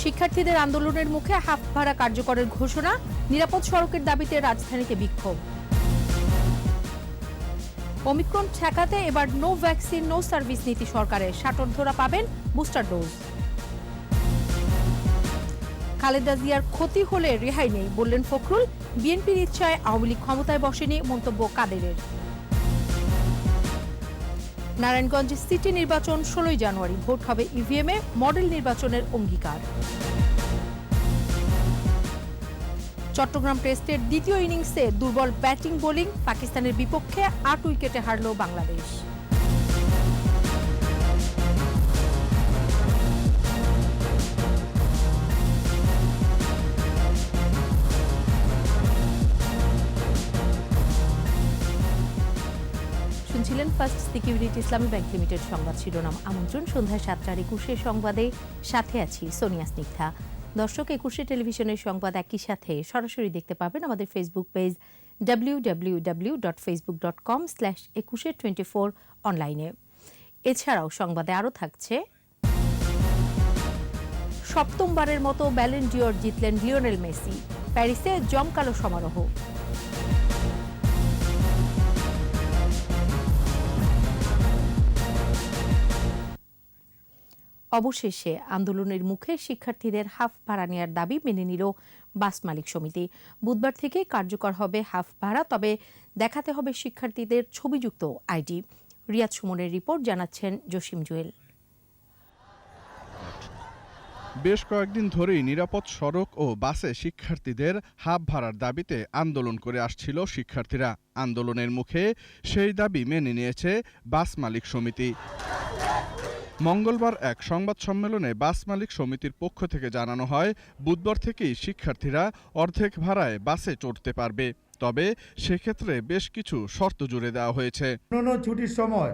শিক্ষার্থীদের আন্দোলনের মুখে হাফ ভাড়া কার্যকরের ঘোষণা, নিরাপদ সড়কের দাবিতে রাজধানীতে বিক্ষোভ। ওমিক্রন ঠেকাতে এবার নো ভ্যাকসিন নো সার্ভিস নীতি সরকারের, ষাটোর্ধ্বরা পাবেন বুস্টার ডোজ। খালেদা জিয়ার ক্ষতি হলে রেহাই নেই বললেন ফখরুল, বিএনপির ইচ্ছায় আওয়ামী লীগ ক্ষমতায় বসেনি মন্তব্য কাদেরের। নারায়ণগঞ্জ সিটি নির্বাচন 16 জানুয়ারি, ভোট হবে ইভিএমে, মডেল নির্বাচনের অঙ্গীকার। চট্টগ্রাম টেস্টের দ্বিতীয় ইনিংসে দুর্বল ব্যাটিং বোলিং, পাকিস্তানের বিপক্ষে 8 উইকেটে হারল বাংলাদেশ। শুনছিলেন ফার্স্ট সিকিউরিটি ইসলামী ব্যাংক লিমিটেড সংবাদ শিরোনাম। আমন্ত্রণ সন্ধ্যায় 7:21 সংবাদে, সাথে আছি সোনিয়া স্নিগ্ধা। দর্শক, 21 টেলিভিশনের সংবাদ একই সাথে সরাসরি দেখতে পাবেন আমাদের ফেসবুক পেজ www.facebook.com/2124 অনলাইনে। এছাড়াও সংবাদে আরও থাকছে, সপ্তমবারের মতো ব্যালন ডিওর জিতলেন লিওনেল মেসি, প্যারিসে জমকালো সমারোহ। অবশেষে আন্দোলনের মুখে শিক্ষার্থীদের হাফ ভাড়া নেওয়ার দাবি মেনে নিল বাস মালিক সমিতি। বুধবার থেকে কার্যকর হবে হাফ ভাড়া, তবে দেখাতে হবে শিক্ষার্থীদের ছবিযুক্ত আইডি। রিয়াদ সুমনের রিপোর্ট, জানাচ্ছেন জসিম জুয়েল। বেশ কয়েকদিন ধরেই নিরাপদ সড়ক ও বাসে শিক্ষার্থীদের হাফ ভাড়ার দাবিতে আন্দোলন করে আসছিল শিক্ষার্থীরা। আন্দোলনের মুখে সেই দাবি মেনে নিয়েছে বাস মালিক সমিতি। মঙ্গলবার এক সংবাদ সম্মেলনে বাস মালিক সমিতির পক্ষ থেকে জানানো হয়, বুধবার থেকেই শিক্ষার্থীরা অর্ধেক ভাড়ায় বাসে চড়তে পারবে, তবে সেক্ষেত্রে বেশ কিছু শর্ত জুড়ে দেওয়া হয়েছে। ছুটির সময়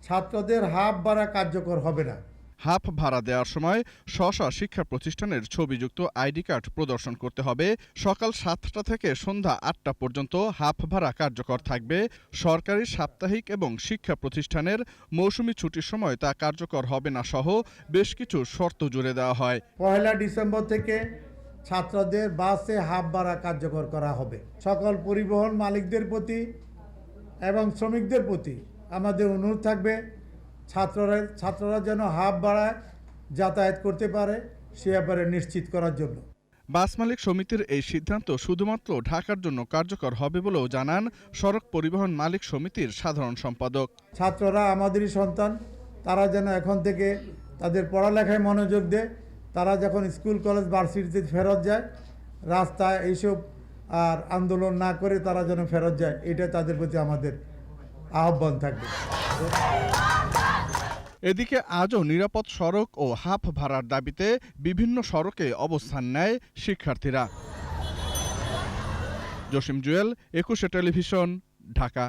ছাত্রদের হাফ ভাড়া কার্যকর হবে না। হাফ ভাড়া দেওয়ার সময় স্ব শিক্ষা প্রতিষ্ঠানের ছবিযুক্ত আইডি কার্ড প্রদর্শন করতে হবে। সকাল 7টা থেকে সন্ধ্যা 8টা পর্যন্ত হাফ ভাড়া কার্যকর থাকবে। সরকারি, সাপ্তাহিক এবং শিক্ষা প্রতিষ্ঠানের মৌসুমি ছুটির সময় তা কার্যকর হবে না সহ বেশ কিছু শর্ত জুড়ে দেওয়া হয়। 1 ডিসেম্বর থেকে ছাত্রদের বাসে হাফ ভাড়া কার্যকর করা হবে। সকল পরিবহন মালিকদের প্রতি এবং শ্রমিকদের প্রতি আমাদের অনুরোধ থাকবে, ছাত্ররা যেন হাফ ভাড়ায় যাতায়াত করতে পারে সে ব্যাপারে নিশ্চিত করার জন্য। বাস মালিক সমিতির এই সিদ্ধান্ত শুধুমাত্র ঢাকার জন্য কার্যকর হবে বলেও জানান সড়ক পরিবহন মালিক সমিতির সাধারণ সম্পাদক। ছাত্ররা আমাদেরই সন্তান, তারা যেন এখন থেকে তাদের পড়ালেখায় মনোযোগ দেয়। তারা যখন স্কুল কলেজ ভার্সিটিতে ফেরত যায়, রাস্তায় এইসব আর আন্দোলন না করে তারা যেন ফেরত যায়, এটা তাদের প্রতি আমাদের আহ্বান থাকবে। এদিকে আজও নিরাপদ সড়ক ও হাফ ভাড়ার দাবিতে বিভিন্ন সড়কে অবস্থান নেয় শিক্ষার্থীরা। জসিম জুয়েল, 21 টেলিভিশন, ঢাকা।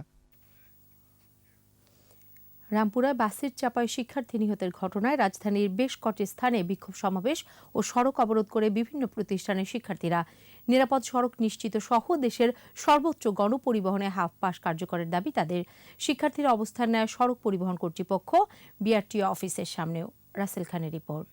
রামপুরায় বাসের চাপায় শিক্ষার্থী নিহতের ঘটনায় রাজধানীর বেশ কটি স্থানে বিক্ষোভ সমাবেশ ও সড়ক অবরোধ করে বিভিন্ন প্রতিষ্ঠানের শিক্ষার্থীরা। নিরাপদ সড়ক নিশ্চিত সহ দেশের সর্বোচ্চ গণপরিবহনে হাফ পাস কার্যকরের দাবি তাদের। শিক্ষার্থীরা অবস্থান নেয় সড়ক পরিবহন কর্তৃপক্ষ, বিআরটিও অফিসের সামনেও। রাসেল খানের রিপোর্ট।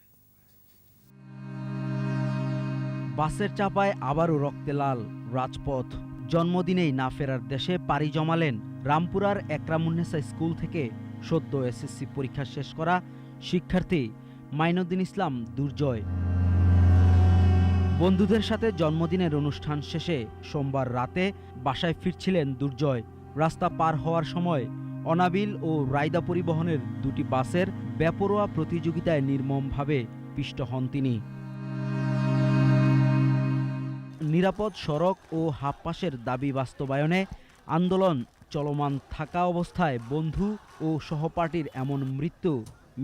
বাসের চাপায় আবারও রক্তে লাল রাজপথ। জন্মদিনেই না ফেরার দেশে পাড়ি জমালেন রামপুরার একরামুন্নেসা স্কুল থেকে সদ্য এসএসসি পরীক্ষা শেষ করা শিক্ষার্থী মাইনুদ্দিন ইসলাম দুর্জয়। বন্ধুদের সাথে জন্মদিনের অনুষ্ঠান শেষে সোমবার রাতে বাসায় ফিরছিলেন দুর্জয়। রাস্তা পার হওয়ার সময় অনাবিল ও রায়দা পরিবহনের দুটি বাসের বেপরোয়া প্রতিযোগিতায় নির্মমভাবে পিষ্ট হন তিনি। নিরাপদ সড়ক ও হাফ পাসের দাবি বাস্তবায়নে আন্দোলন চলমান থাকা অবস্থায় বন্ধু ও সহপাঠীর এমন মৃত্যু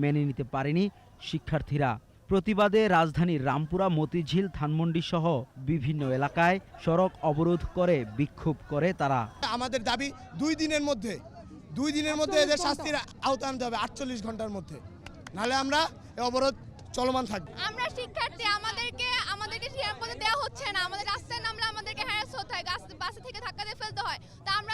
মেনে নিতে পারেনি শিক্ষার্থীরা। প্রতিবাদে রাজধানীর রামপুরা, মতিঝিল, ধানমন্ডি সহ বিভিন্ন এলাকায় সড়ক অবরোধ করে বিক্ষোভ করে তারা। আমাদের দাবি 2 দিনের মধ্যে এদের শাস্তির আওতায় আনতে হবে, 48 ঘন্টার মধ্যে, নাহলে আমরা অবরোধ চলমান থাকবে। আমরা শিক্ষার্থী, আমাদেরকে নিরাপদে দেওয়া হচ্ছে না। আমাদের রাস্তায় নামলে আমাদেরকে হ্যারাস হতে হয়, বাসে থেকে ধাক্কা দিয়ে ফেলতে হয়। তা আমরা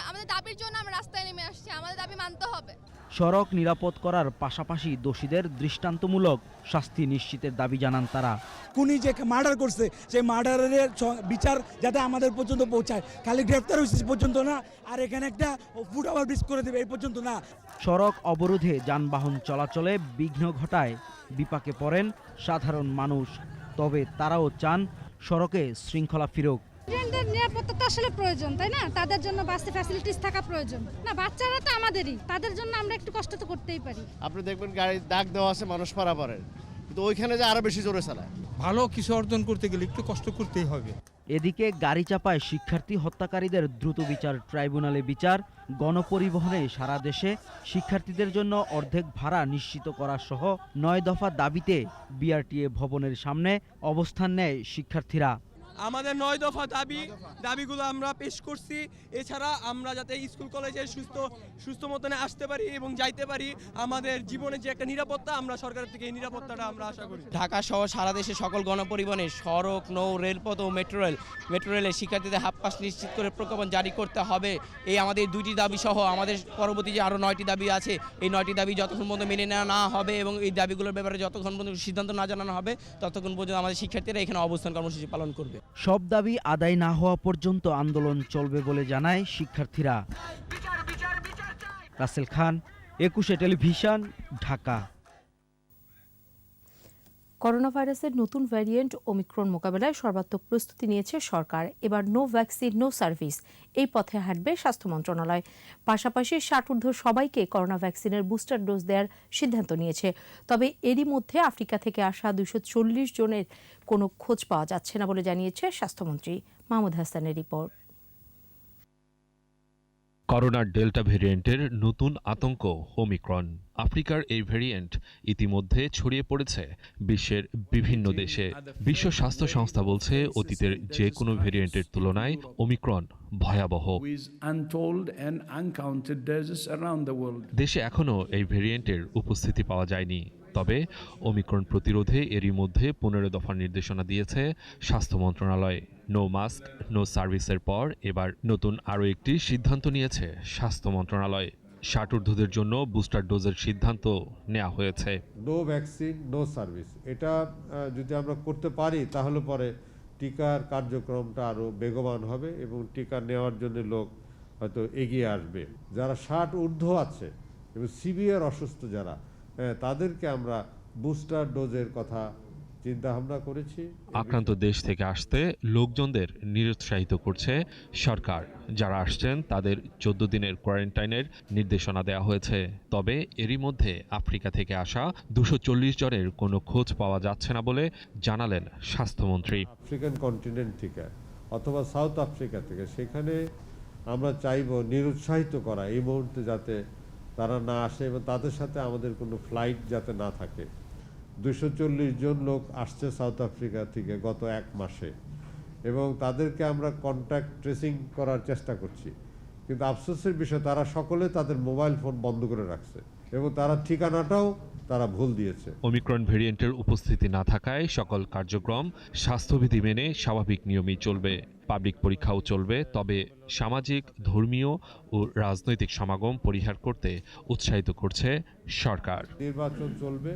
আমাদের দাবির জন্য আমরা রাস্তায় নেমে আসছি, আমাদের দাবি মানতে হবে। সড়ক নিরাপদ করার পাশাপাশি দোষীদের দৃষ্টান্তমূলক শাস্তি নিশ্চিতের দাবি জানান তারা। খুনি যে মার্ডার করছে সেই মার্ডারের বিচার যাতে আমাদের পর্যন্ত পৌঁছায়, খালি গ্রেফতার হয়েছে পর্যন্ত না, আর এখানে একটা ফুট ওভার ব্রিজ করে দেবে এই পর্যন্ত না। সড়ক অবরোধে যানবাহন চলাচলে বিঘ্ন ঘটায় বিপাকে পড়েন সাধারণ মানুষ। তবে তারাও চান সড়কে শৃঙ্খলা ফিরুক। স্টুডেন্টদের নিরাপত্তা তো আসলে প্রয়োজন, তাই না? তাদের জন্য বাসে ফ্যাসিলিটিস থাকা প্রয়োজন। না, বাচ্চারা তো আমাদেরই, তাদের জন্য আমরা একটু কষ্ট তো করতেই পারি। আপনি দেখবেন গাড়ি ডাক দেওয়া আছে মানুষ পারাপারের, কিন্তু ওইখানে যে আরো বেশি জোরে চালায়। ভালো কিছু অর্জন করতে গেলে একটু কষ্ট করতেই হবে। এদিকে গাড়ি চাপায় শিক্ষার্থী হত্যাকারীদের দ্রুত বিচার ট্রাইব্যুনালে বিচার, গণপরিবহনে সারা দেশে শিক্ষার্থীদের জন্য অর্ধেক ভাড়া নিশ্চিত করা সহ 9 দফা দাবিতে বিআরটিএ ভবনের সামনে অবস্থান নেয় শিক্ষার্থীরা। আমাদের 9 দফা দাবিগুলো আমরা পেশ করছি। এছাড়া আমরা যাতে স্কুল কলেজে সুস্থ মতনে আসতে পারি এবং যাইতে পারি, আমাদের জীবনে যে একটা নিরাপত্তা, আমরা সরকারের থেকে এই নিরাপত্তাটা আমরা আশা করি। ঢাকা সহ সারা দেশে সকল গণপরিবহনে সড়ক, নৌ, রেলপথ ও মেট্রো রেলে শিক্ষার্থীদের হাফ পাস নিশ্চিত করে প্রজ্ঞাপন জারি করতে হবে। এই আমাদের 2টি দাবি সহ আমাদের পরবর্তী যে আরও 9টি দাবি আছে, এই 9টি দাবি যতক্ষণ পর্যন্ত মেনে নেওয়া না হবে এবং এই দাবিগুলোর ব্যাপারে যতক্ষণ পর্যন্ত সিদ্ধান্ত না জানানো হবে, ততক্ষণ পর্যন্ত আমাদের শিক্ষার্থীরা এখানে অবস্থান কর্মসূচি পালন করবে। সব দাবি আদায় না হওয়া পর্যন্ত আন্দোলন চলবে বলে জানায় শিক্ষার্থীরা। রাসেল খান, 21 টেলিভিশন, ঢাকা। করোনা ভাইরাসের নতুন ভ্যারিয়েন্ট ওমিক্রন মোকাবেলায় সর্বাত্মক প্রস্তুতি নিয়েছে সরকার। এবার নো ভ্যাকসিন নো সার্ভিস এই পথে হাঁটবে স্বাস্থ্য মন্ত্রণালয়। পাশাপাশি 60 ঊর্ধ্ব সবাইকে করোনা ভ্যাকসিনের বুস্টার ডোজ দেওয়ার সিদ্ধান্ত নিয়েছে। তবে এরই মধ্যে আফ্রিকা থেকে আসা 240 জনের কোনো খোঁজ পাওয়া যাচ্ছে না বলে জানিয়েছে স্বাস্থ্যমন্ত্রী। মাহমুদ হাসানের রিপোর্ট। করোনার ডেল্টা ভেরিয়েন্টের নতুন আতঙ্ক ওমিক্রন। আফ্রিকার এই ভেরিয়েন্ট ইতিমধ্যে ছড়িয়ে পড়েছে বিশ্বের বিভিন্ন দেশে। বিশ্ব স্বাস্থ্য সংস্থা বলছে অতীতের যে কোনো ভেরিয়েন্টের তুলনায় ওমিক্রন ভয়াবহ। দেশে এখনও এই ভেরিয়েন্টের উপস্থিতি পাওয়া যায়নি। তবে ওমিক্রন প্রতিরোধে এরই মধ্যে 15 দফার নির্দেশনা দিয়েছে স্বাস্থ্য মন্ত্রণালয়। নো মাস্ক নো সার্ভিসের পর এবার নতুন আরও একটি সিদ্ধান্ত নিয়েছে স্বাস্থ্য মন্ত্রণালয়। 60 ঊর্ধ্বদের জন্য বুস্টার ডোজের সিদ্ধান্ত নেওয়া হয়েছে। নো ভ্যাকসিন নো সার্ভিস, এটা যদি আমরা করতে পারি তাহলে পরে টিকার কার্যক্রমটা আরও বেগবান হবে এবং টিকা নেওয়ার জন্য লোক হয়তো এগিয়ে আসবে। যারা 60 ঊর্ধ্ব আছে এবং সিভিয়ার অসুস্থ যারা, তাদেরকে আমরা বুস্টার ডোজের কথা চিন্তা ভাবনা করেছি। আক্রান্ত দেশ থেকে আসতে লোকজনদের নিরুৎসাহিত করছে সরকার। যারা আসছেন তাদের 14 দিনের কোয়ারেন্টাইনের নির্দেশনা দেওয়া হয়েছে। তবে এরই মধ্যে আফ্রিকা থেকে আসা 240 জনের কোনো খোঁজ পাওয়া যাচ্ছে না বলে জানালেন স্বাস্থ্যমন্ত্রী। আফ্রিকান কন্টিনেন্ট থেকে অথবা সাউথ আফ্রিকা থেকে, সেখানে আমরা চাইব নিরুৎসাহিত করা এই মুহূর্তে, যাতে তারা না আসে এবং তাদের সাথে আমাদের কোনো ফ্লাইট যাতে না থাকে। 240 জন লোক আসছে সাউথ আফ্রিকা থেকে গত 1 মাসে এবং তাদেরকে আমরা কন্ট্যাক্ট ট্রেসিং করার চেষ্টা করছি, কিন্তু আফসোসের বিষয় তারা সকলে তাদের মোবাইল ফোন বন্ধ করে রাখছে এবং তারা ঠিকানাটাও তারা ভুল দিয়েছে। ওমিক্রন ভেরিয়েন্টের উপস্থিতি না থাকায় সকল কার্যক্রম স্বাস্থ্যবিধি মেনে স্বাভাবিক নিয়মেই চলবে। পাবলিক পরীক্ষাও চলবে, তবে সামাজিক, ধর্মীয় ও রাজনৈতিক সমাগম পরিহার করতে উৎসাহিত করছে সরকার। নির্বাচন চলবে,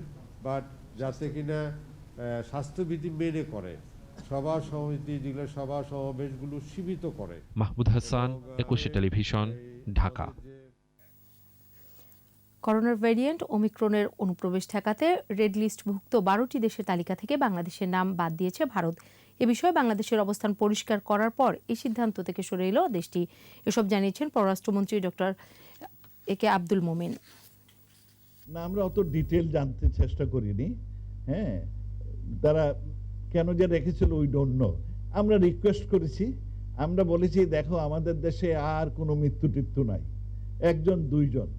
বাট যাতে কিনা স্বাস্থ্যবিধি মেনে করে, সভা সমিতি যেগুলো সভা সমাবেশগুলো সীমিত করে। মাহমুদ হাসান, 21 টেলিভিশন, ঢাকা। করোনার ভ্যারিয়েন্ট ওমিক্রনের অনুপ্রবেশ ঠেকাতে রেড লিস্টভুক্ত 12টি দেশের তালিকা থেকে বাংলাদেশের নাম বাদ দিয়েছে ভারত। এ বিষয়ে বাংলাদেশের অবস্থান পরিষ্কার করার পর এই সিদ্ধান্ত থেকে সরে এলো দেশটি। এসব জানিয়েছেন পররাষ্ট্রমন্ত্রী ডক্টর একে আব্দুল মোমেন। না, আমরা অত ডিটেল জানতে চেষ্টা করিনি। হ্যাঁ, তারা কেন যে রেখেছিল উই ডোন্ট নো। আমরা রিকোয়েস্ট করেছি, আমরা বলেছি দেখো আমাদের দেশে আর কোনো মৃত্যু নাই, 1 2 জন।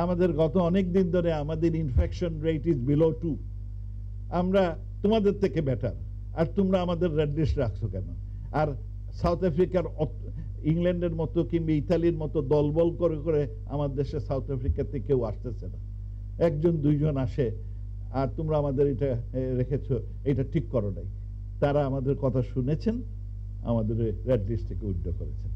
আমাদের গত অনেক দিন ধরে আমাদের ইনফেকশন রেট ইজ বিলো 2। আমরা তোমাদের থেকে বেটার, আর তোমরা আমাদের রেড লিস্ট রাখছো কেন? আর সাউথ আফ্রিকার, ইংল্যান্ডের মতো কিংবা ইতালির মতো দলবল করে করে আমার দেশে সাউথ আফ্রিকাতে কেউ আসতেছে না। 1 2 জন আসে আর তোমরা আমাদের এটা রেখেছো, এটা ঠিক করো নাই। তারা আমাদের কথা শুনেছেন, আমাদের রেড লিস্ট থেকে উইথড্র করেছেন।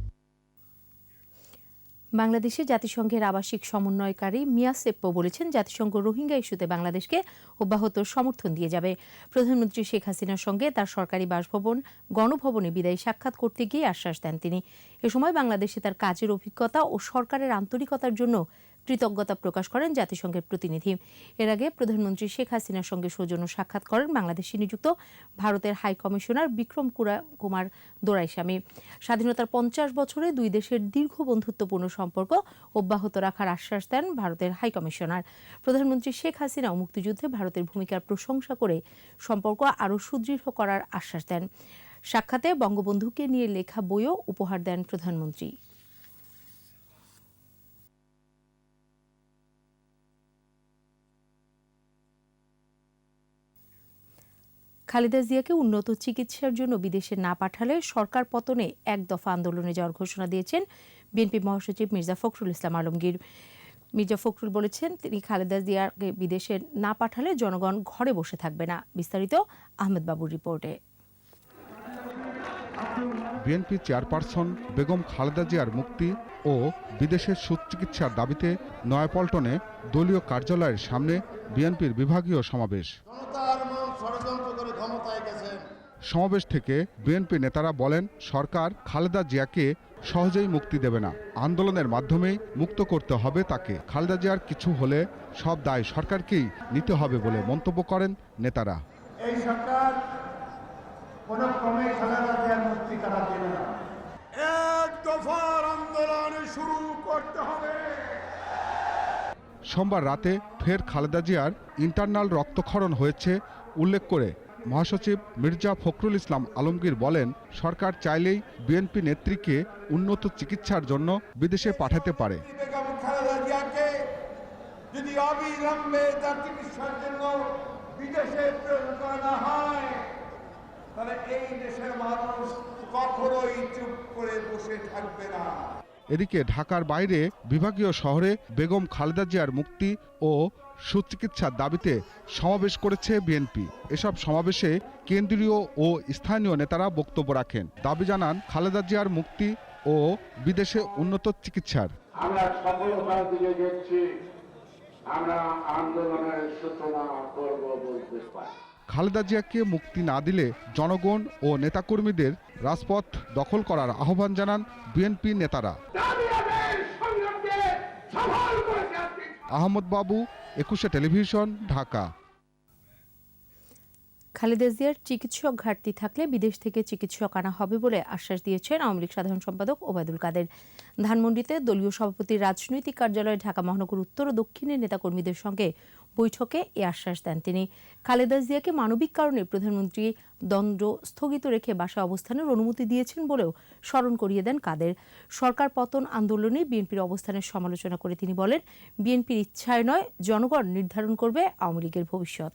বাংলাদেশে জাতিসংঘের আবাসিক সমন্বয়কারী মিয়া সেপ্পো বলেছেন, জাতিসংঘ রোহিঙ্গা ইস্যুতে বাংলাদেশকে অব্যাহত সমর্থন দিয়ে যাবে। প্রধানমন্ত্রী শেখ হাসিনার সঙ্গে তার সরকারি বাসভবন গণভবনে বিদায়ী সাক্ষাৎ করতে গিয়ে আশ্বাস দেন তিনি। এ সময় বাংলাদেশে তার কাজের অভিজ্ঞতা ও সরকারের আন্তরিকতার জন্য কৃতজ্ঞতা প্রকাশ করেন জাতিসংঘের প্রতিনিধি। এর আগে প্রধানমন্ত্রী শেখ হাসিনার সঙ্গে সৌজন্য সাক্ষাৎ করেন বাংলাদেশে নিযুক্ত ভারতের হাই কমিশনার বিক্রম কুমার দোরাইস্বামী। স্বাধীনতার 50 বছরে দুই দেশের দীর্ঘ বন্ধুত্বপূর্ণ সম্পর্ক অব্যাহত রাখার আশ্বাস দেন ভারতের হাই কমিশনার। প্রধানমন্ত্রী শেখ হাসিনাও মুক্তিযুদ্ধে ভারতের ভূমিকার প্রশংসা করে সম্পর্ক আরও সুদৃঢ় করার আশ্বাস দেন। সাক্ষাতে বঙ্গবন্ধুকে নিয়ে লেখা বইও উপহার দেন প্রধানমন্ত্রী। খালেদা জিয়াকে উন্নত চিকিৎসার জন্য বিদেশে না পাঠালে সরকার পতনে এক দফা আন্দোলনে যাওয়ার ঘোষণা দিয়েছেন বিএনপি মহাসচিব মির্জা ফখরুল ইসলাম আলমগীর। মির্জা ফখরুল বলেছেন, তিনি খালেদা জিয়াকে বিদেশে না পাঠালে জনগণ ঘরে বসে থাকবে না। বিস্তারিত আহমেদ বাবুর রিপোর্টে। বিএনপি চেয়ারপারসন বেগম খালেদা জিয়ার মুক্তি ও বিদেশের সুচিকিৎসার দাবিতে নয়াপল্টনে দলীয় কার্যালয়ের সামনে বিএনপির বিভাগীয় সমাবেশ। সমাবেশ থেকে বিএনপি নেতারা বলেন, সরকার খালেদা জিয়াকে সহজেই মুক্তি দেবে না, আন্দোলনের মাধ্যমেই মুক্ত করতে হবে তাকে। খালেদা জিয়ার কিছু হলে সব দায় সরকারকেই নিতে হবে বলে মন্তব্য করেন নেতারা। এই সরকার কোনো ক্রমে খালেদা জিয়ার মুক্তি তারা দেবে না। এক দফার আন্দোলন শুরু করতে হবে। সোমবার রাতে ফের খালেদা জিয়ার ইন্টারনাল রক্তক্ষরণ হয়েছে উল্লেখ করে মহাসচিব মির্জা ফখরুল ইসলাম আলমগীর বলেন, সরকার চাইলেই বিএনপি নেত্রীকে উন্নত চিকিৎসার জন্য বিদেশে পাঠাতে পারে। খালেদা জিয়াকে যদি অবিলম্বে তার চিকিৎসার জন্য বিদেশে প্রেরণ করা হয়, তাহলে এই দেশের মানুষ কখনোই চুপ করে বসে থাকবে না। এদিকে ঢাকার বাইরে বিভাগীয় শহরে বেগম খালেদা জিয়ার মুক্তি ও সুচিকিৎসার দাবিতে সমাবেশ করেছে বিএনপি। এসব সমাবেশে কেন্দ্রীয় ও স্থানীয় নেতারা বক্তব্য রাখেন, দাবি জানান খালেদা জিয়ার মুক্তি ও বিদেশে উন্নত চিকিৎসার। আমরা সফলতার দিকে যাচ্ছি, আমরা আন্দোলনের সূচনা করব বলতে পারি। খালেদা জিয়াকে মুক্তি না দিলে জনগণ ও নেতাকর্মীদের রাজপথ দখল করার আহ্বান জানান বিএনপি নেতারা। আহমদ বাবু, 21 টেলিভিশন, ঢাকা। খালেদা জিয়ার চিকিৎসক ঘাটতি থাকলে বিদেশ থেকে চিকিৎসক আনা হবে বলে আশ্বাস দিয়েছেন আওয়ামী লীগ সাধারণ সম্পাদক ওবায়দুল কাদের। ধানমন্ডিতে দলীয় সভাপতির রাজনৈতিক কার্যালয়ে ঢাকা মহানগর উত্তর ও দক্ষিণের নেতাকর্মীদের সঙ্গে বৈঠকে এ আশ্বাস দেন তিনি। খালেদা জিয়াকে মানবিক কারণে প্রধানমন্ত্রী দণ্ড স্থগিত রেখে বাসায় অবস্থানের অনুমতি দিয়েছেন বলেও স্মরণ করিয়ে দেন কাদের। সরকার পতন আন্দোলনে বিএনপির অবস্থানের সমালোচনা করে তিনি বলেন, বিএনপির ইচ্ছায় নয়, জনগণ নির্ধারণ করবে আওয়ামী লীগের ভবিষ্যৎ।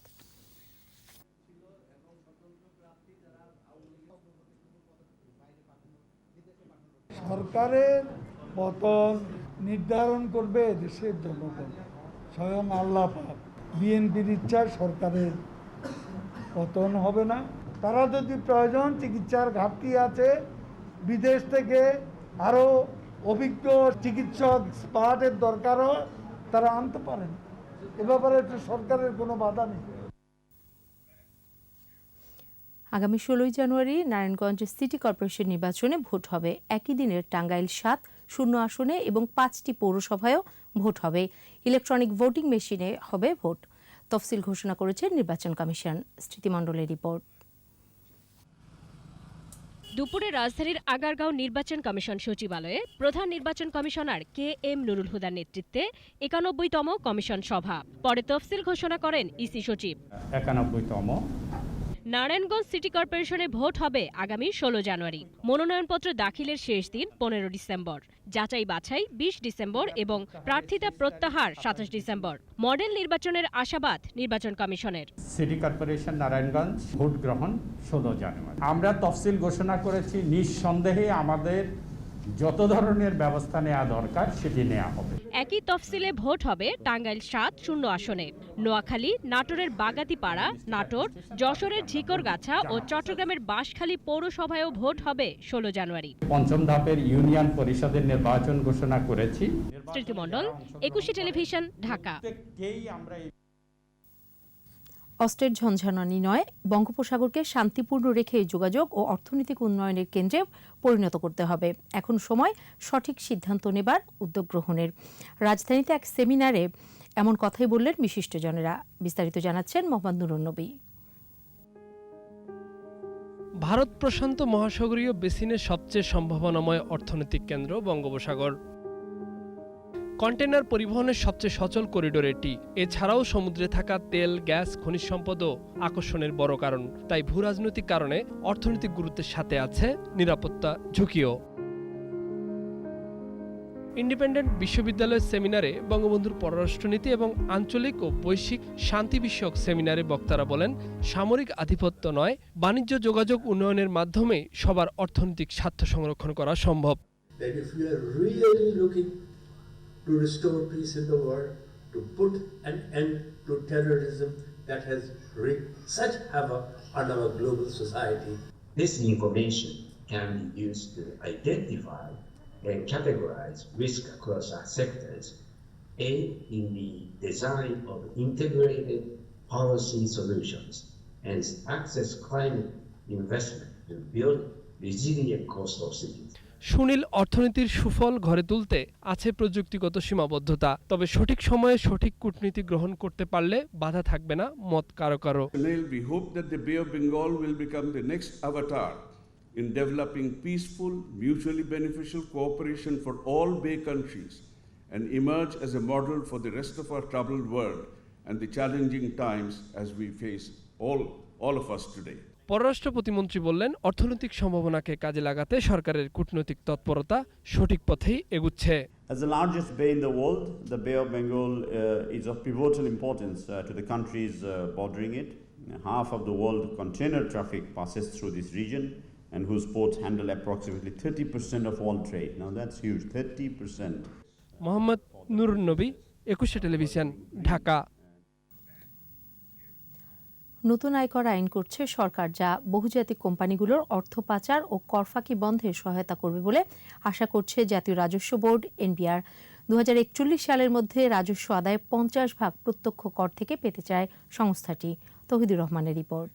সরকারের পতন নির্ধারণ করবে দেশের জনগণ, স্বয়ং আল্লাহ পাক। বিএনপির ইচ্ছায় সরকারের পতন হবে না। তারা যদি প্রয়োজন চিকিৎসার ঘাটতি আছে, বিদেশ থেকে আরও অভিজ্ঞ চিকিৎসক স্পাটের দরকার হয়, তারা আনতে পারেন। এ ব্যাপারে সরকারের কোনো বাধা নেই। আগামী 16 জানুয়ারি নারায়ণগঞ্জ সিটি কর্পোরেশন নির্বাচনে ভোট হবে। একই দিনের টাঙ্গাইল 7 শূন্য আসনে এবং 5টি পৌরসভায়ও ভোট হবে। ইলেকট্রনিক ভোটিং মেশিনে হবে ভোট। তফসিল ঘোষণা করেছে নির্বাচন কমিশন। স্মৃতিমণ্ডলের রিপোর্ট। দুপুরে রাজধানীর আগারগাঁও নির্বাচন কমিশন সচিবালয়ে প্রধান নির্বাচন কমিশনার KM নুরুল হুদার নেতৃত্বে 91তম কমিশন সভা। পরে তফসিল ঘোষণা করেন ইসি সচিব। 91তম নারায়ণগঞ্জ সিটি কর্পোরেশনে ভোট হবে আগামী 16 জানুয়ারি। মনোনয়নপত্র দাখিলের শেষ দিন 15 ডিসেম্বর, যাচাই বাছাই 20 ডিসেম্বর এবং প্রার্থিতা প্রত্যাহার 27 ডিসেম্বর। মডেল নির্বাচনের আশাবাদ নির্বাচন কমিশনের। সিটি কর্পোরেশন নারায়ণগঞ্জ ভোট গ্রহণ 16 জানুয়ারি। আমরা তফসিল ঘোষণা করেছি, নিঃসন্দেহে আমাদের যত ধরনের ব্যবস্থা নেওয়া দরকার সেটি নেওয়া হবে। একই তফসিলে ভোট হবে টাঙ্গাইল ৭-০ আসনে, নোয়াখালী, নাটোরের বাগাতিপাড়া, নাটোর, যশোরের ঝিকরগাছা ও চট্টগ্রামের বাঁশখালী পৌরসভায়ও ভোট হবে ১৬ জানুয়ারি। পঞ্চম ধাপের ইউনিয়ন পরিষদের নির্বাচন ঘোষণা করেছি। স্মৃতি মণ্ডল, ২১ টেলিভিশন, ঢাকা। অস্ত্রের ঝঞ্ঝানি নয়, বঙ্গোপসাগরকে শান্তিপূর্ণ রেখে যোগাযোগ ও অর্থনৈতিক উন্নয়নের কেন্দ্রে পরিণত করতে হবে। এখন সময় সঠিক সিদ্ধান্ত নেবার, উদ্যোগ গ্রহণের। রাজধানীতে এক সেমিনারে এমন কথাই বললেন বিশিষ্টজনেরা। বিস্তারিত জানাচ্ছেন মোহাম্মদ নুরুন্নবী। ভারত প্রশান্ত মহাসাগরীয় বেসিনের সবচেয়ে সম্ভাবনাময় অর্থনৈতিক কেন্দ্র বঙ্গোপসাগর। কন্টেনার পরিবহনের সবচেয়ে সচল করিডোর এটি। এছাড়াও সমুদ্রে থাকা তেল, গ্যাস, খনিজ সম্পদও আকর্ষণের বড় কারণ। তাই ভূরাজনৈতিক কারণে অর্থনৈতিক গুরুত্বের সাথে আছে নিরাপত্তা ঝুঁকিও। ইন্ডিপেন্ডেন্ট বিশ্ববিদ্যালয়ের সেমিনারে বঙ্গবন্ধুর পররাষ্ট্রনীতি এবং আঞ্চলিক ও বৈশ্বিক শান্তি বিষয়ক সেমিনারে বক্তারা বলেন, সামরিক আধিপত্য নয়, বাণিজ্য যোগাযোগ উন্নয়নের মাধ্যমে সবার অর্থনৈতিক স্বার্থ সংরক্ষণ করা সম্ভব। To restore peace in the world, to put an end to terrorism that has wreaked such havoc on our global society. This information can be used to identify and categorize risk across our sectors, aid in the design of integrated policy solutions, and access climate investment to build resilient coastal cities. Sunil অর্থনীতির সুফল ঘরে তুলতে আছে প্রযুক্তিগত সীমাবদ্ধতা, তবে সঠিক সময়ে সঠিক কূটনীতি গ্রহণ করতে পারলে বাধা থাকবে না মত কারো কারো। We hope that the Bay of Bengal will become the next avatar in developing peaceful, mutually beneficial cooperation for all Bay countries and emerge as a model for the rest of our troubled world and the challenging times as we face all of us today. পররাষ্ট্র প্রতিমন্ত্রী বললেন, অর্থনৈতিক সম্ভাবনাকে কাজে লাগাতে সরকারের কূটনৈতিক তৎপরতা সঠিক পথেই এগুচ্ছে। As the largest bay in the world, the Bay of Bengal is of pivotal importance to the countries bordering it. Half of the world container traffic passes through this region, and whose ports handle approximately 30% of all trade. Now that's huge, 30%. Mohammad Nurunnabi, ২১ television, Dhaka. নতুন আয়কর আইন করছে সরকার, যা বহুজাতিক কোম্পানিগুলোর অর্থ পাচার ও করফাকি বন্ধে সহায়তা করবে বলে আশা করছে জাতীয় রাজস্ব বোর্ড, এনবিআর। ২০৪১ সালের মধ্যে রাজস্ব আদায় ৫০% প্রত্যক্ষ কর থেকে পেতে চায় সংস্থাটি। তৌহিদুর রহমানের রিপোর্ট।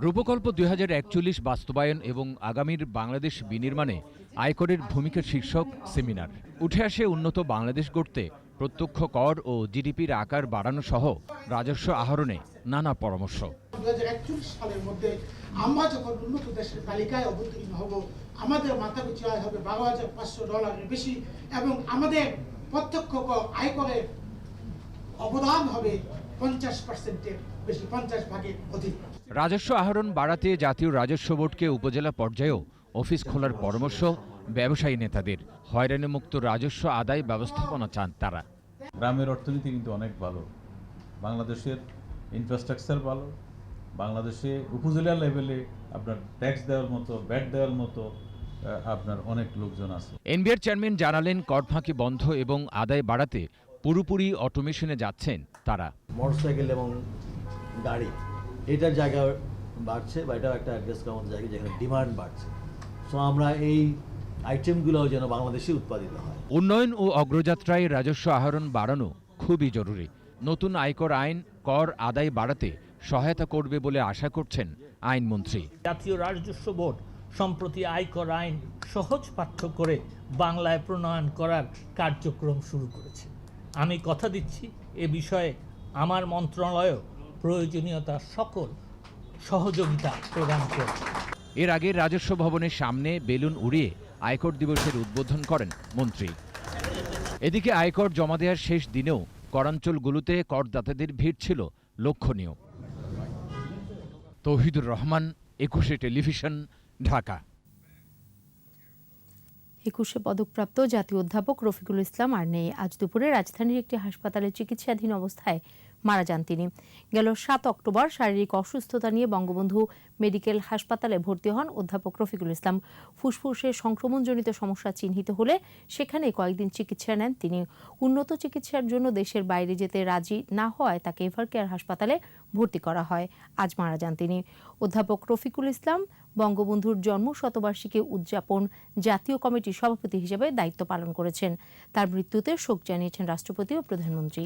রূপকল্প ২০৪১ বাস্তবায়ন এবং আগামীর বাংলাদেশ বিনির্মাণে আয়করের ভূমিকা শীর্ষক সেমিনার। উঠে আসে উন্নত বাংলাদেশ গড়তে প্রত্যক্ষ কর ও জিডিপির আকার বাড়ানো সহ রাজস্ব আহরণে নানা পরামর্শ। ২০৪১ সালের মধ্যে আমরা যখন উন্নত দেশের তালিকায় অবতীর্ণ হব, আমাদের মাথাপিছু আয় হবে $১২,৫০০ বেশি এবং আমাদের প্রত্যক্ষ আয়করের অবদান হবে ৫০%-এর বেশি, ৫০% অধিক। রাজস্ব আহরণ বাড়াতে জাতীয় রাজস্ব বোর্ডকে উপজেলা পর্যায়েও অফিস খোলার পরামর্শ ব্যবসায়ী নেতাদের। হয়রানিমুক্ত রাজস্ব আদায় ব্যবস্থাপনা চান তারা। গ্রামের অর্থনীতি কিন্তু অনেক ভালো, বাংলাদেশের ইনফ্রাস্ট্রাকচার ভালো, বাংলাদেশে উপজেলা লেভেলে আপনার ট্যাক্স দেওয়ার মতো, ভ্যাট দেওয়ার মতো আপনার অনেক লোকজন আছে। এনবিআর চেয়ারম্যান জানালেন, কর ফাঁকি বন্ধ এবং আদায় বাড়াতে পুরোপুরি অটোমেশনে যাচ্ছেন তারা। মোটরসাইকেল এবং গাড়ি এটার জায়গা বাড়ছে, বা এটাও একটা অ্যাড্রেস করার মতো জায়গা যেখানে ডিমান্ড বাড়ছে। সো আমরা এই আইটেমগুলো যেন বাংলাদেশে উৎপাদিত হয়। উন্নয়ন ও অগ্রযাত্রায় রাজস্ব আহরণ বাড়ানো খুবই জরুরি। নতুন আয়কর আইন কর আদায় বাড়াতে সহায়তা করবে বলে আশা করছেন আইনমন্ত্রী। জাতীয় রাজস্ব বোর্ড সম্প্রতি আয়কর আইন সহজ পাঠ্য করে বাংলায় প্রণয়ন করার কার্যক্রম শুরু করেছে। আমি কথা দিচ্ছি, এ বিষয়ে আমার মন্ত্রণালয়ও প্রয়োজনীয়তা সকল সহযোগিতা প্রদান করবে। এর আগে রাজস্ব ভবনের সামনে বেলুন উড়িয়ে আয়কর দিবসের উদ্বোধন করেন মন্ত্রী। এদিকে আয়কর জমা দেওয়ার শেষ দিনেও করাঞ্চলগুলোতে করদাতাদের ভিড় ছিল লক্ষণীয়। তৌহিদুর রহমান, ২১ টেলিভিশন, ঢাকা। ২১ পদকপ্রাপ্ত জাতীয় অধ্যাপক রফিকুল ইসলাম আর নেই। আজ দুপুরে রাজধানীর একটি হাসপাতালে চিকিৎসাধীন অবস্থায় মারা যান তিনি। গেল 7 অক্টোবর শারীরিক অসুস্থতা নিয়ে বঙ্গবন্ধু মেডিকেল হাসপাতালে ভর্তি হন অধ্যাপক রফিকুল ইসলাম। ফুসফুসে সংক্রমণজনিত সমস্যা চিহ্নিত হলে সেখানে কয়েকদিন চিকিৎসা নেন তিনি। উন্নত চিকিৎসার জন্য দেশের বাইরে যেতে রাজি না হওয়ায় তাকে এভারকেয়ার হাসপাতালে ভর্তি করা হয়। আজ মারা যান তিনি। অধ্যাপক রফিকুল ইসলাম বঙ্গবন্ধুর জন্ম শতবার্ষিকী উদযাপন জাতীয় কমিটির সভাপতি হিসেবে দায়িত্ব পালন করেছেন। তার মৃত্যুতে শোক জানিয়েছেন রাষ্ট্রপতি ও প্রধানমন্ত্রী।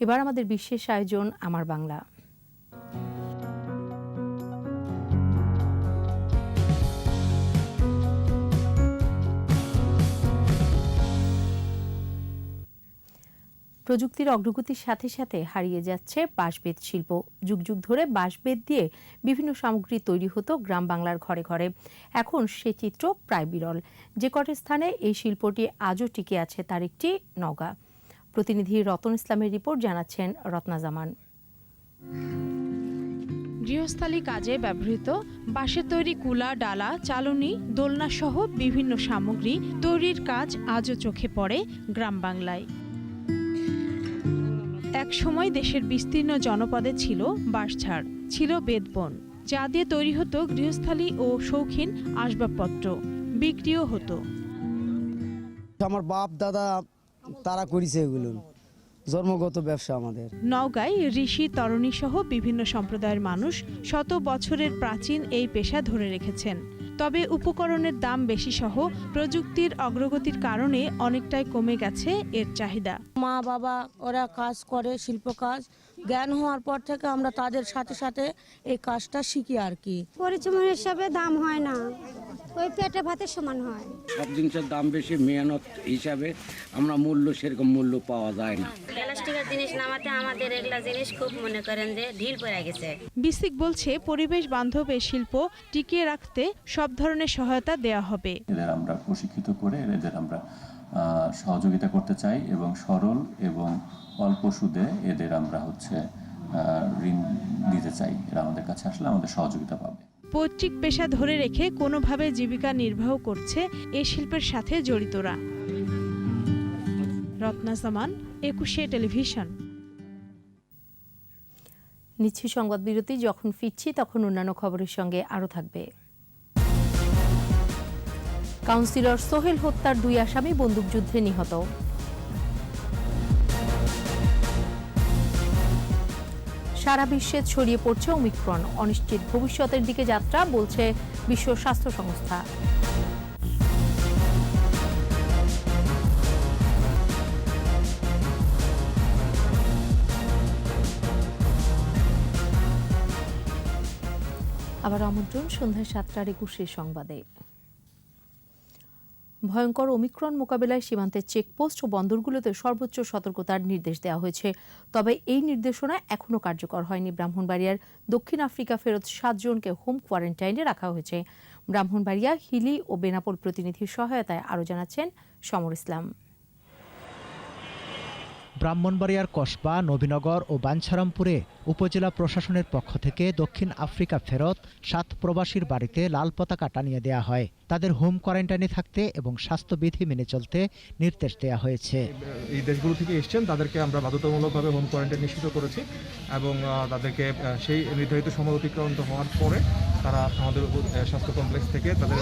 এবার আমাদের বিশেষ আয়োজন আমার বাংলা। প্রযুক্তির অগ্রগতির সাথে সাথে হারিয়ে যাচ্ছে বাঁশবেত শিল্প। যুগ যুগ ধরে বাঁশবেত দিয়ে বিভিন্ন সামগ্রী তৈরি হতো গ্রাম বাংলার ঘরে ঘরে। এখন সে চিত্র প্রায় বিরল। যে কটি স্থানে এই শিল্পটি আজও টিকে আছে তার একটি নওগাঁ। প্রতিনিধি রতন ইসলামের রিপোর্ট, জানাচ্ছেন রত্না জামান। গৃহস্থালী কাজে ব্যবহৃত বাঁশের তৈরি কুলা, ডালা, চালনি, দোলনা সহ বিভিন্ন সামগ্রী তৈরির কাজ আজও চোখে পড়ে গ্রাম বাংলায়। এক সময় দেশের বিস্তীর্ণ জনপদে ছিল বাঁশঝাড়, ছিল বেতবন, যা দিয়ে তৈরি হতো গৃহস্থালী ও শৌখিন আসবাবপত্র, বিক্রিও হতো। আমার বাপ দাদা তারা করেছে, এগুলো জন্মগত ব্যবসা আমাদের। নওগাঁয় ঋষি, তরুণী সহ বিভিন্ন সম্প্রদায়ের মানুষ শত বছরের প্রাচীন এই পেশা ধরে রেখেছেন। তবে উপকরণের দাম বেশি সহ প্রযুক্তির অগ্রগতির কারণে অনেকটাই কমে গেছে এর চাহিদা। মা বাবা ওরা কাজ করে, শিল্প কাজ, জ্ঞান হওয়ার পর থেকে আমরা তাদের সাথে সাথে এই কাজটা শিখি আর কি। পরিশ্রম হিসাবে দাম হয় না, ওই পেটে ভাতের সমান হয়। সব জিনিসের দাম বেশি, মেহনত হিসাবে আমরা মূল্য সেরকম মূল্য পাওয়া যায় না। প্লাস্টিকের জিনিস নামাতে আমাদের এগুলা জিনিস খুব মনে করেন যে ঢিল পড়ে গেছে। বিসিক বলছে পরিবেশ বান্ধব এই শিল্প টিকিয়ে রাখতে সব ধরনের সহায়তা দেওয়া হবে। এদের আমরা প্রশিক্ষিত করে এদের আমরা সহযোগিতা করতে চাই এবং সরল এবং অল্প সুদে এদের আমরা ঋণ দিতে চাই। এরা আমাদের কাছে আসলে আমাদের সহযোগিতা পাবে। পৈতৃক পেশা ধরে রেখে কোনোভাবে জীবিকা নির্বাহ করছে এই শিল্পের সাথে জড়িতরা। রত্না জামান, 21 টেলিভিশন। নিচ্ছি সংবাদ বিরতি। যখন ফিরছি তখন অন্যান্য খবরের সঙ্গে আরও থাকবে। কাউন্সিলর সোহেল হত্যার 2 আসামি বন্দুকযুদ্ধে নিহত। সারা বিশ্বে ছড়িয়ে পড়ছে ওমিক্রন, অনিশ্চিত ভবিষ্যতের দিকে যাত্রা বলছে বিশ্ব স্বাস্থ্য সংস্থা। আবার আমন্ত্রণ সন্ধ্যা 7টার 21 সংবাদে। ভয়ঙ্কর ওমিক্রন মোকাবেলায় সীমান্তের চেকপোস্ট ও বন্দরগুলোতে সর্বোচ্চ সতর্কতার নির্দেশ দেওয়া হয়েছে। তবে এই নির্দেশনা এখনও কার্যকর হয়নি। ব্রাহ্মণবাড়িয়ার দক্ষিণ আফ্রিকা ফেরত 7 জনকে হোম কোয়ারেন্টাইনে রাখা হয়েছে। ব্রাহ্মণবাড়িয়া, হিলি ও বেনাপোল প্রতিনিধির সহায়তায় আরও জানাচ্ছেন সমর ইসলাম। ব্রাহ্মণবাড়িয়ার কসবা, নবীনগর ও বাঞ্ছারামপুরে উপজেলা প্রশাসনের পক্ষ থেকে দক্ষিণ আফ্রিকা ফেরত 7 প্রবাসীর বাড়িতে লাল পতাকা টানিয়ে দেওয়া হয়। তাদের হোম কোয়ারেন্টাইনে থাকতে এবং স্বাস্থ্যবিধি মেনে চলতে নির্দেশ দেওয়া হয়েছে। এই দেশগুলো থেকে এসছেন তাদেরকে আমরা বাধ্যতামূলকভাবে হোম কোয়ারেন্টাইন নিশ্চিত করেছি এবং তাদেরকে সেই নির্ধারিত সময় অতিক্রান্ত হওয়ার পরে তারা আমাদের স্বাস্থ্য কমপ্লেক্স থেকে তাদের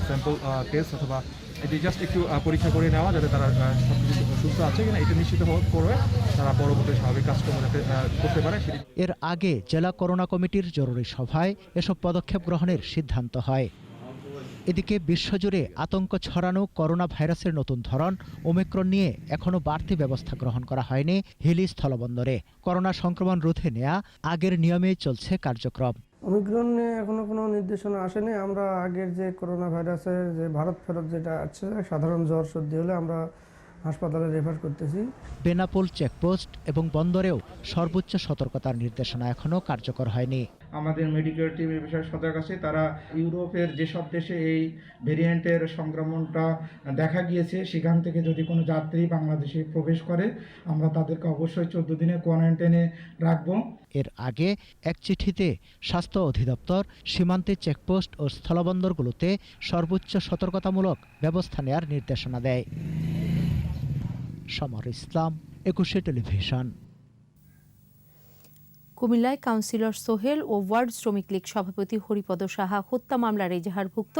স্যাম্পল টেস্ট অথবা এটি জাস্ট একটু পরীক্ষা করে নেওয়া, যাতে তারা সবকিছু সুস্থ আছে কিনা এটা নিশ্চিত হওয়ার পরে তারা পরবর্তী স্বাভাবিক কাজকর্ম যাতে করতে পারে। এর আগে জেলা করোনা কমিটির জরুরি সভায় এসব পদক্ষেপ গ্রহণের সিদ্ধান্ত হয়। এদিকে বিশ্বজুড়ে আতঙ্ক ছড়ানো করোনা ভাইরাসের নতুন ধরন ওমিক্রন নিয়ে এখনো বাড়তি ব্যবস্থা গ্রহণ করা হয়নি হিলি স্থলবন্দরে। করোনা সংক্রমণ রোধে নেওয়া আগের নিয়মেই চলছে কার্যক্রম। ওমিক্রন নিয়ে এখনো কোনো নির্দেশনা আসেনি। আমরা আগের যে করোনা ভাইরাসের যে ভারত ফেরত যেটা আছে, সাধারণ জ্বর সর্দি হলে আমরা হাসপাতালে রেফার করতেছি। বেনাপোল চেকপোস্ট এবং বন্দরেও সর্বোচ্চ সতর্কতার নির্দেশনা এখনও কার্যকর হয়নি। আমাদের মেডিকেল টিম এই বিষয়ে সজাগ আছে। তারা ইউরোপের যেসব দেশে এই ভেরিয়েন্টের সংক্রমণটা দেখা গিয়েছে সেখান থেকে যদি কোনো যাত্রী বাংলাদেশে প্রবেশ করে আমরা তাদেরকে অবশ্যই 14 দিনের কোয়ারেন্টাইনে রাখব। এর আগে এক চিঠিতে স্বাস্থ্য অধিদপ্তর সীমান্তে চেকপোস্ট ও স্থলবন্দরগুলোতে সর্বোচ্চ সতর্কতামূলক ব্যবস্থা নেওয়ার নির্দেশনা দেয়। সমর ইসলাম, 21 টেলিভিশন। কুমিল্লায় কাউন্সিলর সোহেল ও ওয়ার্ড শ্রমিক লীগ সভাপতি হরিপদ সাহা হত্যা মামলার এজাহারভুক্ত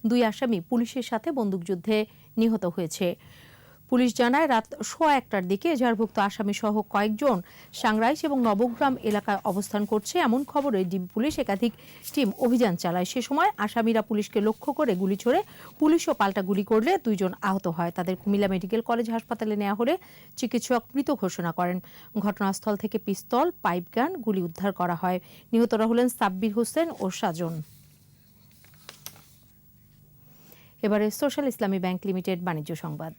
2 আসামি পুলিশের সাথে বন্দুকযুদ্ধে নিহত হয়েছে। পুলিশ জানায় রাত 1:15টার দিকে এজাহারভুক্ত আসামি সহ কয়েকজন সাংরাইশ এবং নবগ্রাম এলাকায় অবস্থান করছে এমন খবরে ডিবি পুলিশ একাধিক টিম অভিযান চালায়। সে সময় আসামিরা পুলিশকে লক্ষ্য করে গুলি ছোড়ে, পুলিশও পাল্টা গুলি করলে 2 জন আহত হয়। তাদের কুমিল্লা মেডিকেল কলেজ হাসপাতালে নেওয়া হলে চিকিৎসক মৃত ঘোষণা করেন। ঘটনাস্থল থেকে পিস্তল, পাইপগান, গুলি উদ্ধার করা হয়। নিহতরা হলেন সাব্বির হোসেন ও সাজন। এবারে সোশ্যাল ইসলামী ব্যাংক লিমিটেড বাণিজ্য সংবাদ।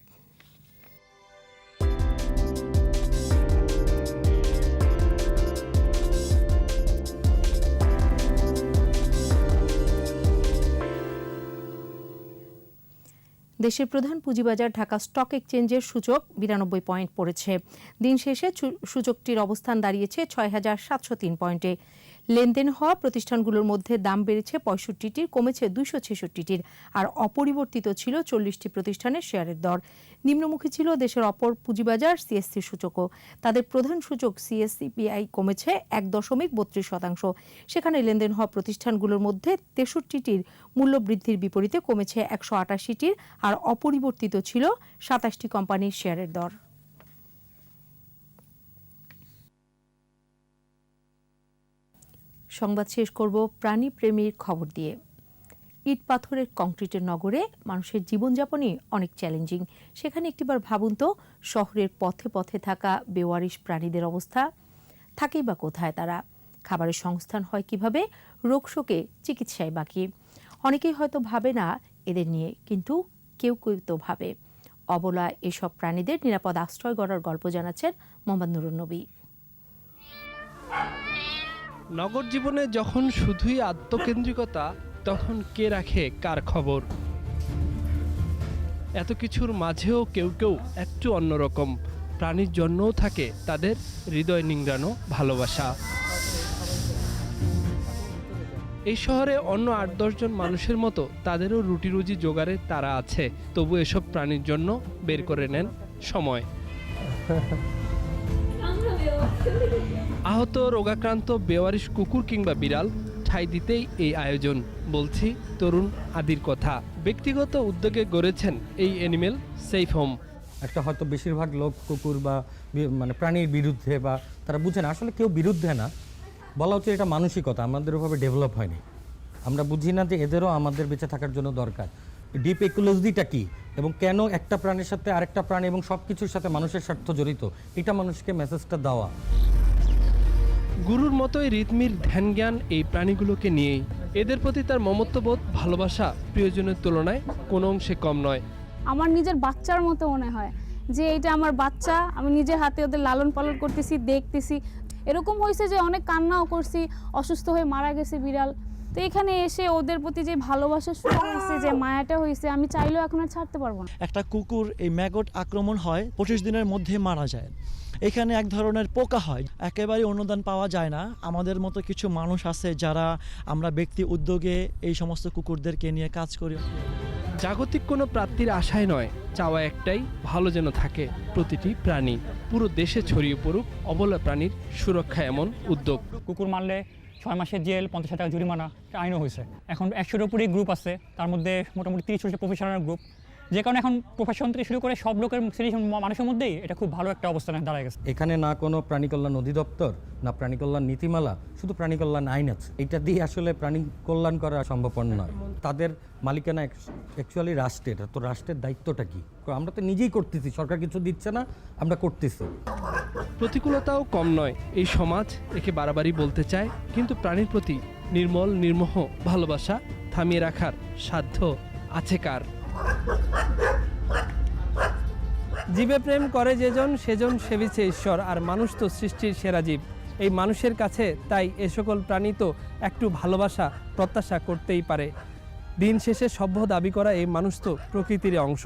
দেশের প্রধান পুঁজিবাজার ঢাকা স্টক এক্সচেঞ্জের সূচক 92 পয়েন্ট পড়েছে। দিন শেষে সূচকটির অবস্থান দাঁড়িয়েছে ৬,৭০৩ পয়েন্টে। লেনদেন হওয়া প্রতিষ্ঠানগুলোর মধ্যে দাম বেড়েছে ৬৫টির, কমেছে ২৬৬টির, আর অপরিবর্তিত ছিল ৪০টি প্রতিষ্ঠানের শেয়ারের দর। নিম্নমুখী ছিল দেশের অপর পুঁজিবাজার সিএসসি সূচকও। তাদের প্রধান সূচক সিএসসিপিআই কমেছে ১.৩২%। সেখানে লেনদেন হওয়া প্রতিষ্ঠানগুলোর মধ্যে ৬৩টির মূল্য বৃদ্ধির বিপরীতে কমেছে ১৮৮টির, আর অপরিবর্তিত ছিল ২৭টি কোম্পানির শেয়ারের দর। সংবাদ শেষ করব প্রাণীপ্রেমীর খবর দিয়ে। ইট পাথরের কংক্রিটের নগরে মানুষের জীবনযাপনই অনেক চ্যালেঞ্জিং। সেখানে একটিবার ভাবুন তো, শহরের পথে পথে থাকা বেওয়ারিশ প্রাণীদের অবস্থা। থাকেই বা কোথায় তারা? খাবারের সংস্থান হয় কিভাবে? রোগশোকে চিকিৎসায় বাকি। অনেকেই হয়তো ভাবে না এদের নিয়ে, কিন্তু কেউ কেউ তো ভাবে। অবলা এসব প্রাণীদের নিরাপদ আশ্রয় গড়ার গল্প জানাচ্ছেন মোহাম্মদ নুরুন নবী। নগর জীবনে যখন শুধুই আত্মকেন্দ্রিকতা, তখন কে রাখে কার খবর? এত কিছুর মাঝেও কেউ কেউ একটু অন্যরকম। প্রাণীর জন্যও থাকে তাদের হৃদয় নিংড়ানো ভালোবাসা। এই শহরে অন্য ৮-১০ জন মানুষের মতো তাদেরও রুটি রুজি জোগাড়ে তারা আছে, তবু এসব প্রাণীর জন্য বের করে নেন সময়। আহত রোগাক্রান্ত বেওয়ারিশ কুকুর কিংবা বিড়াল ঠাঁই দিতেই এই আয়োজন। বলছি তরুণ আদির কথা। ব্যক্তিগত উদ্যোগে গড়েছেন এই অ্যানিমেল সেফ হোম। একটা হয়তো বেশিরভাগ লোক কুকুর বা মানে প্রাণীর বিরুদ্ধে, বা তারা বুঝে না, আসলে কেউ বিরুদ্ধে না, বলা হচ্ছে এটা মানসিকতা আমাদের ওভাবে ডেভেলপ হয়নি। আমরা বুঝি না যে এদেরও আমাদের বেঁচে থাকার জন্য দরকার। ডিপ ইকোলজিটা কি এবং কেন একটা প্রাণীর সাথে আরেকটা প্রাণী এবং সব কিছুর সাথে মানুষের স্বার্থ জড়িত, এটা মানুষকে মেসেজটা দেওয়া। গুরুর মতোই রিতমির ধ্যান জ্ঞান এই প্রাণীগুলোকে নিয়েই। এদের প্রতি তার মমত্ববোধ, ভালোবাসা প্রিয়জনের তুলনায় কোনো অংশে কম নয়। আমার নিজের বাচ্চার মতো মনে হয় যে এটা আমার বাচ্চা, আমি নিজের হাতে ওদের লালন পালন করতেছি, দেখতেছি। এরকম হয়েছে যে অনেক কান্নাও করছি, অসুস্থ হয়ে মারা গেছে বিড়াল। তো এখানে এসে ওদের প্রতি যে ভালোবাসা শুরু হয়েছে, যে মায়াটা হয়েছে, আমি চাইলেও এখন আর ছাড়তে পারবো না। একটা কুকুর এই ম্যাগট আক্রমণ হয়, 25 দিনের মধ্যে মারা যায়। এখানে এক ধরনের পোকা হয়, একেবারে অনুদান পাওয়া যায় না। আমাদের মতো কিছু মানুষ আছে যারা আমরা ব্যক্তি উদ্যোগে এই সমস্ত কুকুরদেরকে নিয়ে কাজ করি। জাগতিক কোনো প্রাপ্তির আশায় নয়, চাওয়া একটাই, ভালো যেন থাকে প্রতিটি প্রাণী। পুরো দেশে ছড়িয়ে পড়ুক অবলা প্রাণীর সুরক্ষা এমন উদ্যোগ। কুকুর মারলে 6 মাসের জেল, 50,000 টাকা জরিমানা আইনও হয়েছে। এখন 100-এর উপরে গ্রুপ আছে, তার মধ্যে মোটামুটি 30-40টা প্রফেশনাল গ্রুপ, যে কারণে এখন প্রফেশন থেকে শুরু করে সব লোকের মানুষের মধ্যেই এটা খুব ভালো একটা অবস্থানে দাঁড়ায় গেছে। এখানে না কোনো প্রাণী কল্যাণ অধিদপ্তর, না প্রাণী কল্যাণ নীতিমালা, শুধু প্রাণী কল্যাণ আইন আছে। এটা দিয়ে আসলে প্রাণী কল্যাণ করা সম্ভবপর নয়। তাদের মালিকানা অ্যাকচুয়ালি রাষ্ট্রের, তো রাষ্ট্রের দায়িত্বটা কি? আমরা তো নিজেই করতেছি, সরকার কিছু দিচ্ছে না, আমরা করতেছি। প্রতিকূলতাও কম নয় এই সমাজ, একে বারবারই বলতে চায়, কিন্তু প্রাণীর প্রতি নির্মল নির্মোহ ভালোবাসা থামিয়ে রাখার সাধ্য আছে কার? জীবে প্রেম করে যেজন সেজন সেবিছে ঈশ্বর, আর মানুষ তো সৃষ্টির সেরা জীব। এই মানুষের কাছে তাই এ সকল প্রাণী তো একটু ভালোবাসা প্রত্যাশা করতেই পারে। দিন শেষে সভ্য দাবি করা এই মানুষ তো প্রকৃতির অংশ।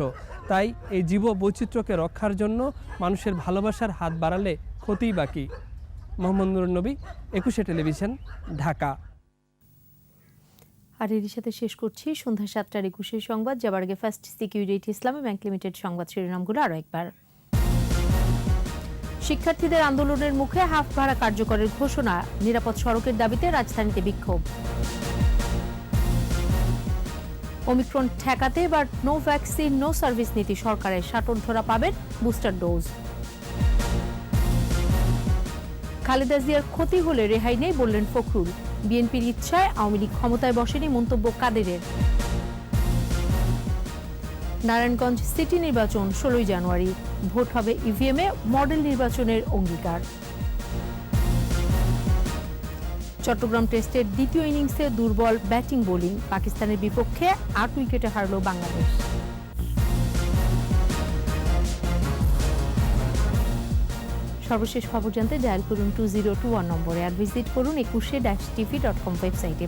তাই এই জীব বৈচিত্র্যকে রক্ষার জন্য মানুষের ভালোবাসার হাত বাড়ালে ক্ষতিই বাকি। মোহাম্মদ নুরুন নবী, 21 টেলিভিশন, ঢাকা। আর এর সাথে শেষ করছি সন্ধ্যা 7টার 21 সংবাদ। যাবার আগে ফার্স্ট সিকিউরিটি ইসলামী ব্যাংক লিমিটেড সংবাদ শিরোনামগুলো আরও একবার। শিক্ষার্থীদের আন্দোলনের মুখে হাফ ভাড়া কার্যকরের ঘোষণা, নিরাপদ সড়কের দাবিতে রাজধানীতে বিক্ষোভ। ওমিক্রন ঠেকাতে এবার নো ভ্যাকসিন নো সার্ভিস নীতি সরকারের, শাটর-ধরা পাবেন বুস্টার ডোজ। খালেদা জিয়ার ক্ষতি হলে রেহাই নেই বললেন ফখরুল, বিএনপির ইচ্ছায় আওয়ামী লীগ ক্ষমতায় বসেনি মন্তব্য কাদেরের। নারায়ণগঞ্জ সিটি নির্বাচন 16 জানুয়ারি, ভোট হবে ইভিএমে, মডেল নির্বাচনের অঙ্গীকার। চট্টগ্রাম টেস্টের দ্বিতীয় ইনিংসে দুর্বল ব্যাটিং বোলিং, পাকিস্তানের বিপক্ষে 8 উইকেটে হারল বাংলাদেশ। সর্বশেষ খবর জানতে ডায়াল করুন 2021 নম্বরে, আর ভিজিট করুন 21-tv.com ওয়েবসাইটে।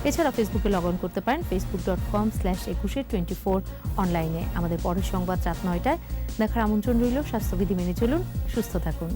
এছাড়া ফেসবুকে লগ অন করতে পারেন facebook.com/2124 অনলাইনে। আমাদের পরের সংবাদ রাত 9টায় দেখার আমন্ত্রণ রইল। স্বাস্থ্যবিধি মেনে চলুন, সুস্থ থাকুন।